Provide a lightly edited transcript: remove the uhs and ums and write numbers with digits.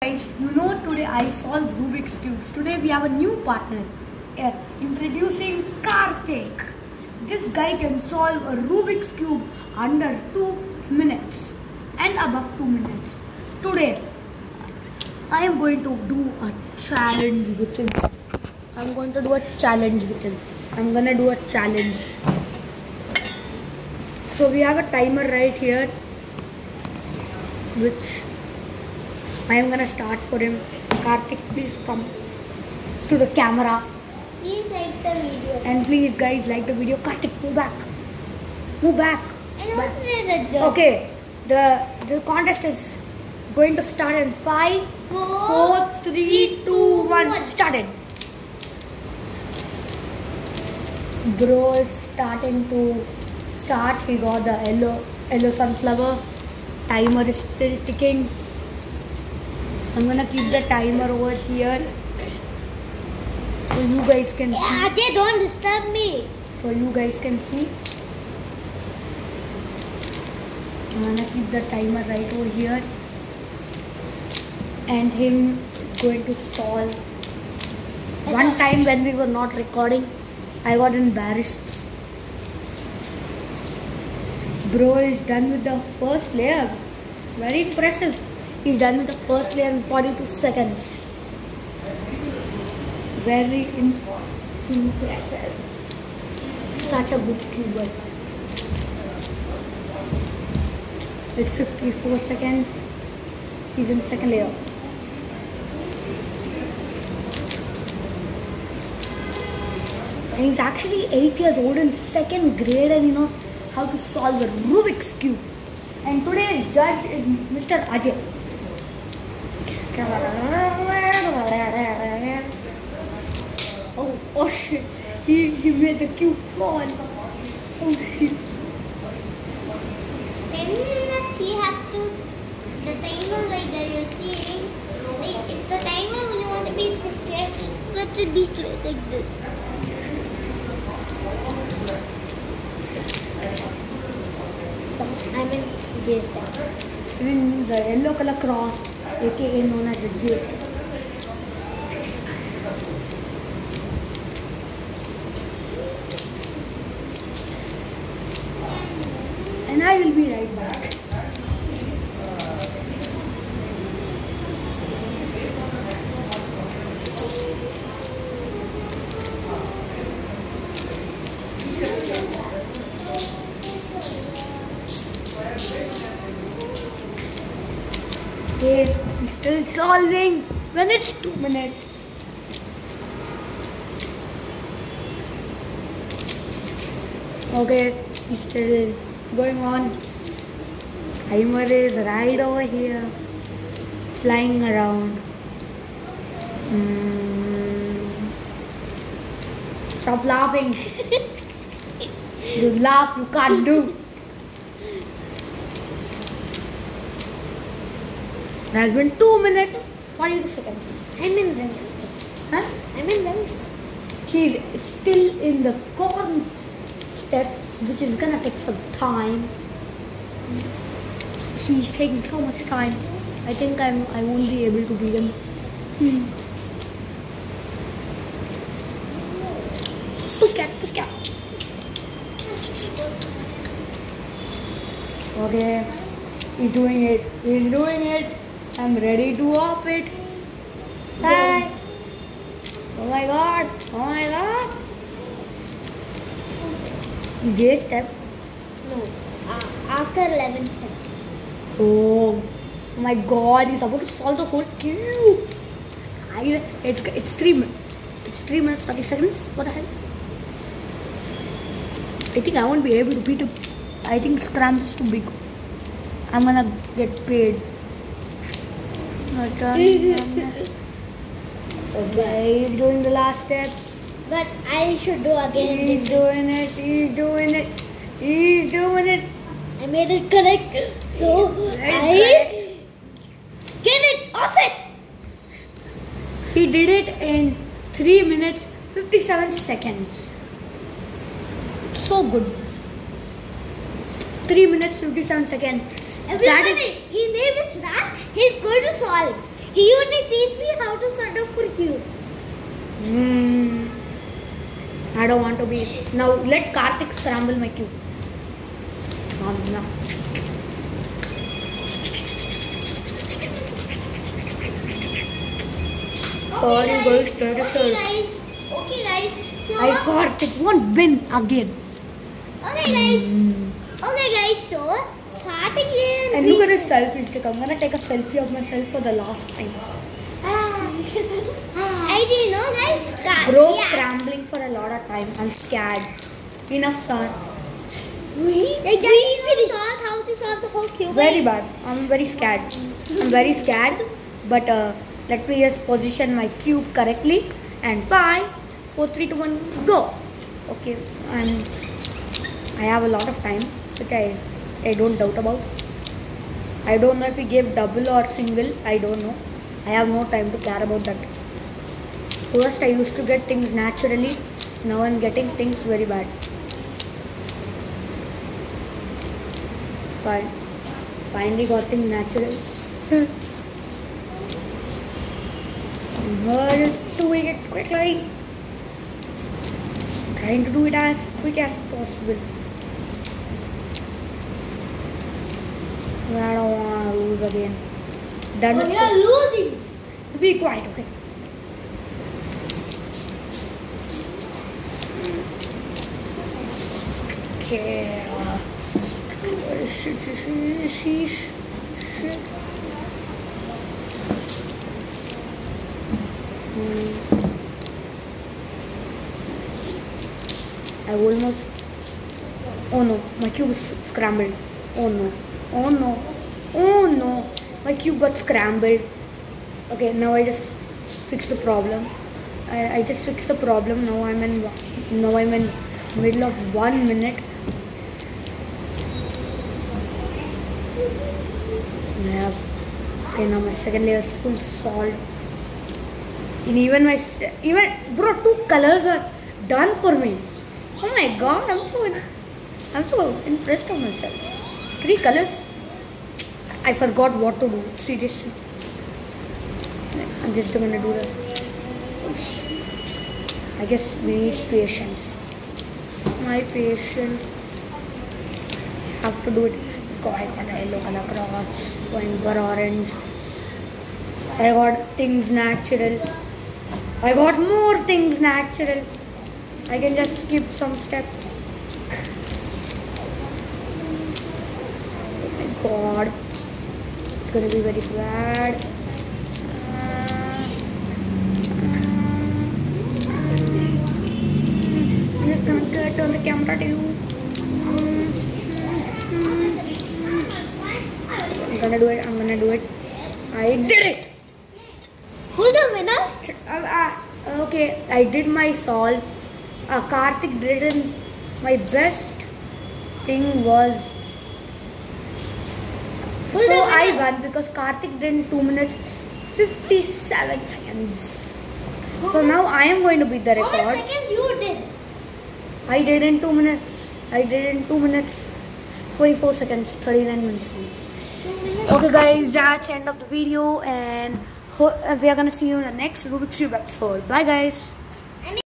Guys, today I solved Rubik's cubes. Today we have a new partner. Introducing Karthik. This guy can solve a Rubik's cube under 2 minutes and above 2 minutes. Today I am going to do a challenge with him. I'm going to do a challenge. So we have a timer right here, which I am gonna start for him. Karthik, please come to the camera. Please like the video. And please, guys, like the video. Karthik, move back. And also there's a judge. Okay, the contest is going to start in 5, 4, 3, 2, 1. Started. Bro is starting to start. He got the yellow sunflower. Timer is still ticking. I'm gonna keep the timer over here so you guys can see. Ajay, don't disturb me. So you guys can see. I'm gonna keep the timer right over here. And him going to solve. One time when we were not recording, I got embarrassed. Bro is done with the first layer. Very impressive. He's done with the first layer in 42 seconds. Very impressive. Such a good cuber. With 54 seconds, he's in second layer. And he's actually 8 years old in second grade and he knows how to solve a Rubik's cube. And today's judge is Mr. Ajay. Oh shit, he made the cube fall. Oh shit. 10 minutes he has to, the timer like that you're seeing, like if the timer when you want to beat the stretch, let it be straight like this. I'm in J step. In the yellow color cross, aka known as the J step. And I will be right back. Okay, he's still solving when it's 2 minutes. Okay, he's still going on. Timer is right over here, flying around. Stop laughing. You laugh, you can't do. It has been 2 minutes, 42 seconds. I'm in Rangers. Huh? I'm in Rangers. She's still in the corn step, which is gonna take some time. She's taking so much time. I think I won't be able to beat him. Pussycat. Okay, he's doing it. I'm ready to off it. Say. Oh my god. J step. No, after 11 steps. Oh my god, he's about to solve the whole cube. It's 3 minutes. It's 3 minutes 30 seconds. What the hell? I think I won't be able to beat him. I think scramble is too big. I'm gonna get paid. Okay, he's doing the last step. But I should do again. He's doing it. I made it correct. So I get it off it. He did it in 3 minutes 57 seconds. So good. 3 minutes 57 seconds. Everybody, his name is Rat. He's going to solve. He only teach me how to solve for cube. I don't want to be. Now let Karthik scramble my cube. No. Sorry guys, Okay guys. Okay guys. So, Karthik won't win again. okay guys. Okay guys. So Karthik didn't. And look at his selfie stick. I'm gonna take a selfie of myself for the last time. I didn't know guys. Bro, scrambling for a lot of time. I'm scared. Enough, sir. Like that he knows how to solve the whole cube. Very bad. I'm very scared. I'm very scared. But let me just position my cube correctly. And 5, 4, 3, 2, 1, go. Okay. And I have a lot of time, which I don't doubt about. I don't know if we gave double or single. I don't know. I have no time to care about that. First, I used to get things naturally. Now I'm getting things very bad. Fine. Finally got things natural. Just doing it quickly. Trying to do it as quick as possible. I don't want to lose again. Done with You're losing. Be quiet, okay? Okay. Shit. I almost. Oh no, my cube is scrambled. Oh no, my cube got scrambled. Okay, now I just fixed the problem. I just fixed the problem. Now I'm in middle of 1 minute. Okay, now my second layer is full solved. And even bro, 2 colors are done for me. Oh my god, I'm so impressed of myself. 3 colors. I forgot what to do. Seriously. I'm just gonna do that. I guess we need patience. My patience. Have to do it. So I got a yellow color cross, going for orange. I got things natural. I got more things natural. I can just skip some steps. Oh my god. It's gonna be very bad. I'm just gonna turn the camera to you. I'm gonna do it. I did it! Who's the winner? Okay, I did my solve. Karthik didn't. My best thing was. So I won because Karthik did in 2 minutes 57 seconds. So now I am going to beat the record. How many seconds you did? I did in 2 minutes. 24 seconds, 39 milliseconds. Okay guys, that's the end of the video, and we are gonna see you in the next Rubik's Cube episode. Bye guys.